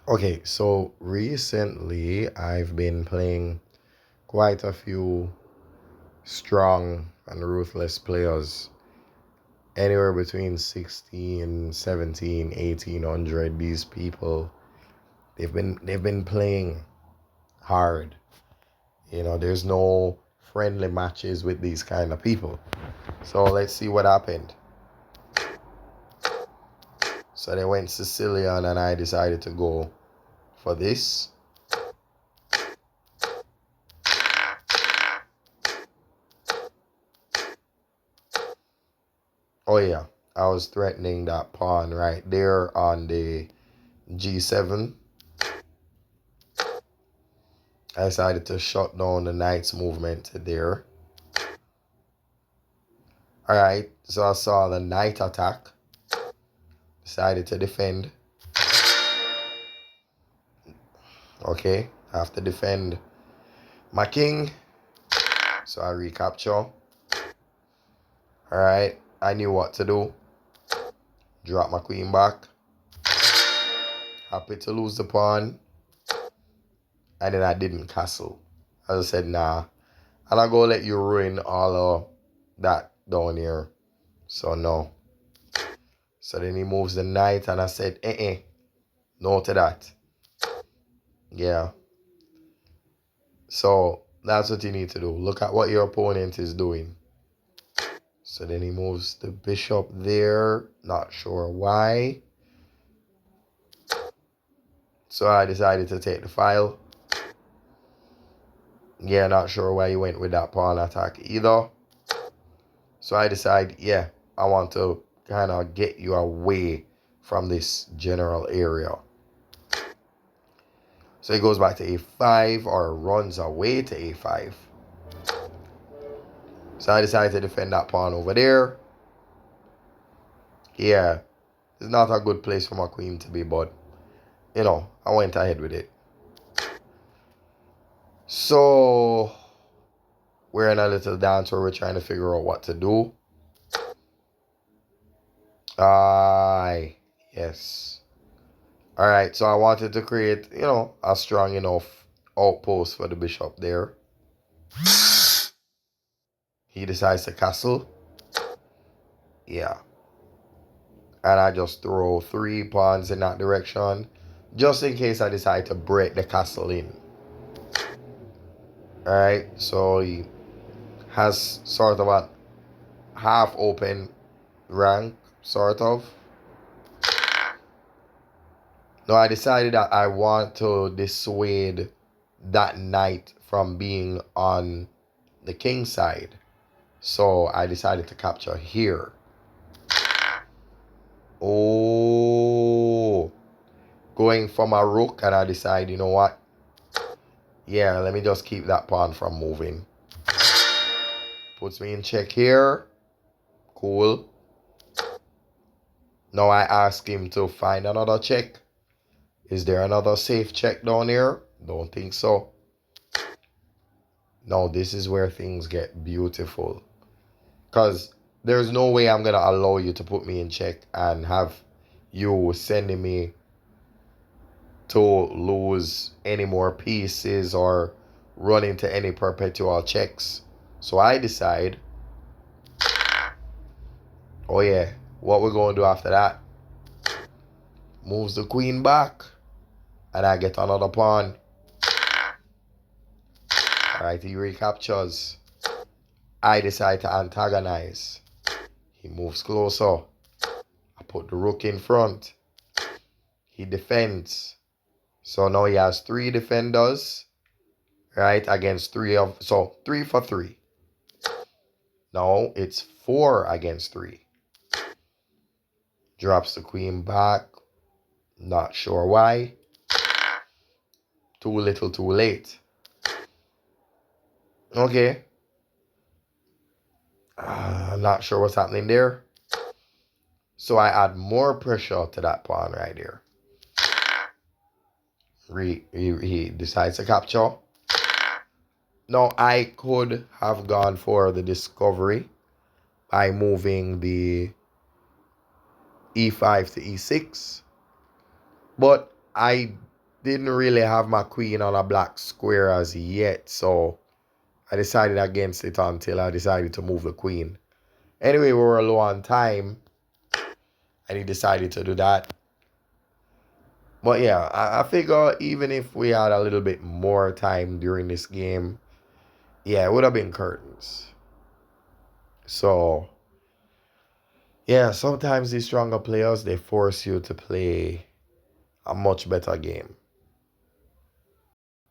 Okay, so recently I've been playing quite a few strong and ruthless players, anywhere between 16, 17, 1800. These people, they've been playing hard. There's no friendly matches with these kind of people. So let's see what happened. So they went Sicilian and I decided to go for this. Oh yeah, I was threatening that pawn right there on the G7. I decided to shut down the knight's movement to there. Alright, so I saw the knight attack. Decided to defend. Okay, I have to defend my king. So I recapture. Alright, I knew what to do. Drop my queen back. Happy to lose the pawn. And then I didn't castle. I just said, nah, I'm not gonna let you ruin all of that down here. So no. So then he moves the knight and I said, no to that. Yeah. So that's what you need to do. Look at what your opponent is doing. So then he moves the bishop there. Not sure why. So I decided to take the file. Yeah, not sure why he went with that pawn attack either. So I decide, yeah, I want to kind of get you away from this general area. So he goes back to a5 or runs away to a5. So I decided to defend that pawn over there. Yeah, it's not a good place for my queen to be, but, I went ahead with it. So we're in a little dance where we're trying to figure out what to do. Yes. Alright, so I wanted to create, a strong enough outpost for the bishop there. He decides to castle. Yeah. And I just throw 3 pawns in that direction, just in case I decide to break the castle in. Alright, so he has sort of a half open rank, sort of. Now I decided that I want to dissuade that knight from being on the king side. So I decided to capture here. Oh, going for my rook, and I decide, you know what? Yeah, let me just keep that pawn from moving. Puts me in check here. Cool. Now I ask him to find another check. Is there another safe check down here? Don't think so. Now this is where things get beautiful. Because there's no way I'm going to allow you to put me in check and have you sending me to lose any more pieces or run into any perpetual checks. So I decide, oh yeah, what we're going to do after that? Moves the queen back. And I get another pawn. Alright, he recaptures. I decide to antagonize. He moves closer. I put the rook in front. He defends. So now he has 3 defenders. Right, against 3 of... So 3 for 3. Now it's 4 against 3. Drops the queen back. Not sure why. Too little, too late. Okay. I'm not sure what's happening there. So I add more pressure to that pawn right there. He decides to capture. Now I could have gone for the discovery by moving the e5 to e6. But I didn't really have my queen on a black square as yet, so I decided against it until I decided to move the queen. Anyway, we were low on time, and he decided to do that. But yeah, I figure even if we had a little bit more time during this game, yeah, it would have been curtains. So yeah, sometimes these stronger players they force you to play a much better game.